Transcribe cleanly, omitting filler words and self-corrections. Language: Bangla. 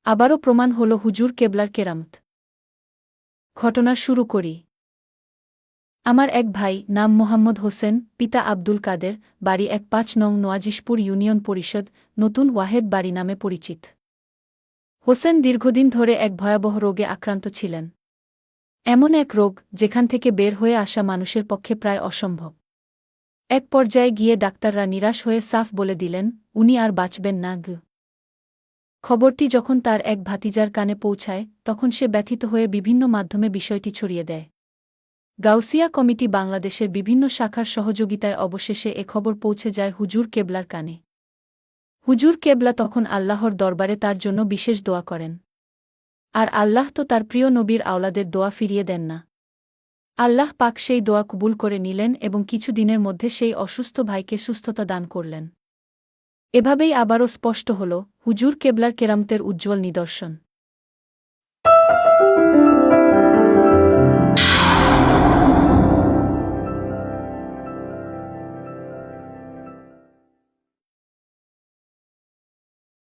আবারও প্রমাণ হল হুজুর কেবলার কেরামত। ঘটনা শুরু করি। আমার এক ভাই, নাম মোহাম্মদ হোসেন, পিতা আব্দুল কাদের, বাড়ি ১৫ নং নোয়াজিশপুর ইউনিয়ন পরিষদ, নতুন ওয়াহেদ বাড়ি নামে পরিচিত। হোসেন দীর্ঘদিন ধরে এক ভয়াবহ রোগে আক্রান্ত ছিলেন। এমন এক রোগ, যেখান থেকে বের হয়ে আসা মানুষের পক্ষে প্রায় অসম্ভব। এক পর্যায়ে গিয়ে ডাক্তাররা নিরাশ হয়ে সাফ বলে দিলেন, উনি আর বাঁচবেন না। খবরটি যখন তার এক ভাতিজার কানে পৌঁছায়, তখন সে ব্যথিত হয়ে বিভিন্ন মাধ্যমে বিষয়টি ছড়িয়ে দেয়। গাউসিয়া কমিটি বাংলাদেশের বিভিন্ন শাখার সহযোগিতায় অবশেষে এ খবর পৌঁছে যায় হুজুর কেবলার কানে। হুজুর কেবলা তখন আল্লাহর দরবারে তার জন্য বিশেষ দোয়া করেন। আর আল্লাহ তো তার প্রিয় নবীর আওলাদের দোয়া ফিরিয়ে দেন না। আল্লাহ পাক সেই দোয়া কবুল করে নিলেন এবং কিছু দিনের মধ্যে সেই অসুস্থ ভাইকে সুস্থতা দান করলেন। এভাবেই আবারও স্পষ্ট হল হুজুর কেবলার কেরামতের উজ্জ্বল নিদর্শন।